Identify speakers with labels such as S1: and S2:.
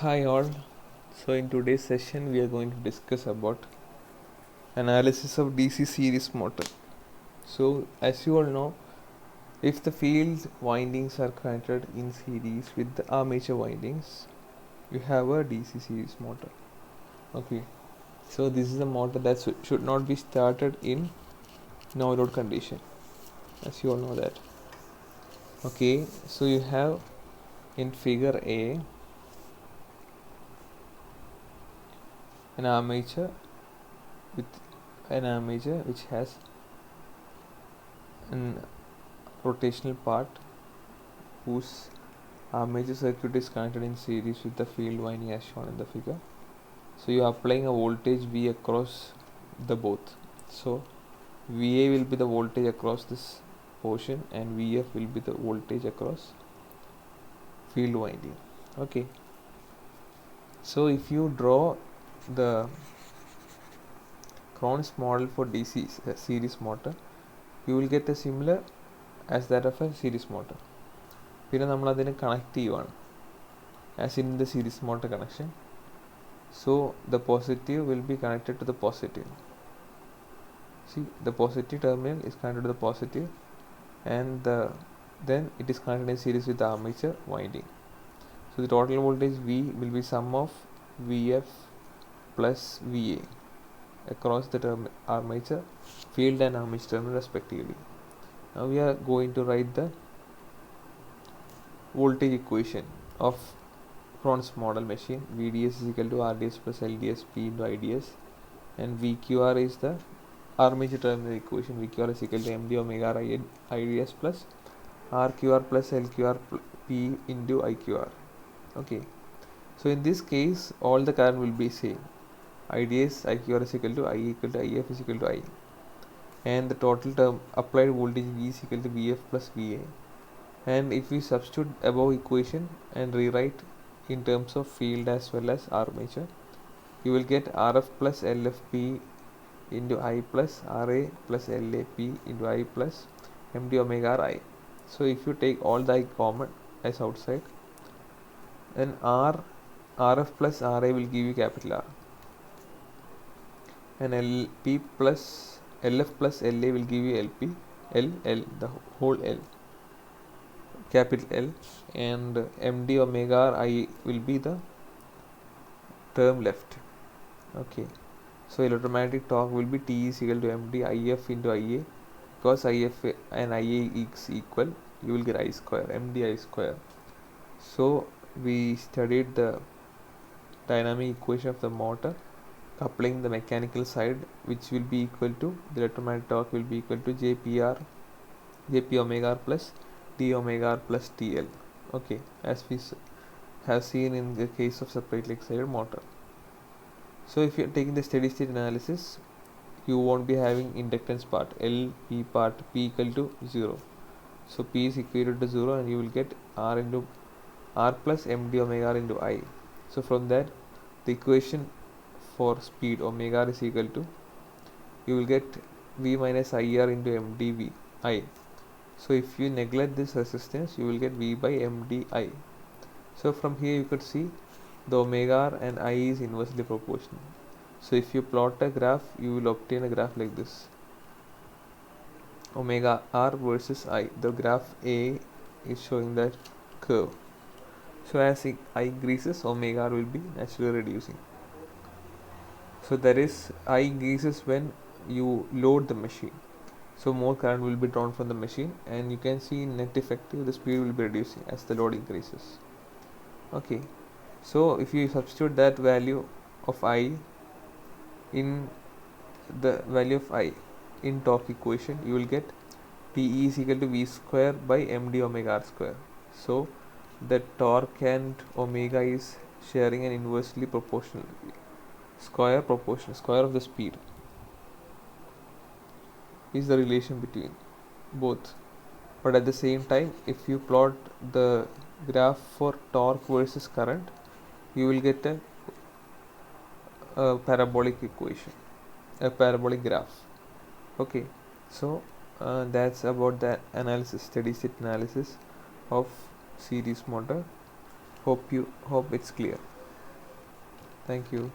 S1: Hi all. So in today's session we are going to discuss about analysis of DC series motor. So as you all know, if the field windings are connected in series with the armature windings, you have a DC series motor. Okay. So this is a motor that should not be started in no load condition, as you all know that. Okay. So you have in figure A an armature with an armature which has an rotational part whose armature circuit is connected in series with the field winding as shown in the figure. So you are applying a voltage V across the both. So VA will be the voltage across this portion and VF will be the voltage across field winding. Okay. So if you draw the Cron's model for DC series motor, you will get a similar as that of a series motor. പിന്നെ നമ്മൾ അതിനെ connect ചെയ്യുവാണ് as in the series motor connection. So the positive will be connected to the positive. See, the positive terminal is connected to the positive and then it is connected in series with the armature winding. So the total voltage V will be sum of VF plus VA across the armature field and armature terminal respectively. Now we are going to write the voltage equation of Cron's model machine. VDS is equal to RDS plus LDS P into IDS, and VQR is the armature terminal equation. VQR is equal to MD omega R IDS plus RQR plus LQR P into IQR. Okay, so in this case all the current will be same. IDS IQR is equal to I equal to IF is equal to I, and the total term applied voltage V is equal to VF plus VA. And if we substitute above equation and rewrite in terms of field as well as armature, you will get RF plus LFP into I plus RA plus LAP into I plus MD omega R I. So if you take all the I common as outside, then RF plus RA will give you capital R, and LP plus LF plus LA will give you LP L the whole L, capital L, and MD omega R I will be the term left. Okay, so electromagnetic torque will be T is equal to MD IF into IA. Because IF and IA is equal, you will get I square, MD I square. So we studied the dynamic equation of the motor coupling the mechanical side, which will be equal to the electromagnetic torque will be equal to JP omega R plus D omega R plus TL. Okay, as we have seen in the case of separately excited motor. So if you are taking the steady state analysis, you won't be having inductance part, LP part P equal to 0. So P is equal to 0 and you will get R into R plus MD omega R into I. So from that, the equation for speed omega R is equal to, you will get V minus IR into MdV I. So if you neglect this resistance, you will get V by MdI. So from here you could see the omega R and I is inversely proportional. So if you plot a graph, you will obtain a graph like this: omega R versus I. The graph A is showing that curve. So as I increases, omega R will be naturally reducing. So that is I increases when you load the machine. So more current will be drawn from the machine, and you can see net effective the speed will be reducing as the load increases. Okay, so if you substitute that value of I in the value of I in torque equation, you will get PE is equal to V square by MD omega R square. So the torque and omega is sharing an inversely proportional square of the speed is the relation between both. But at the same time, if you plot the graph for torque versus current, you will get a parabolic equation, a parabolic graph. Okay, so that's about the analysis, steady state analysis of series motor. Hope it's clear. Thank you.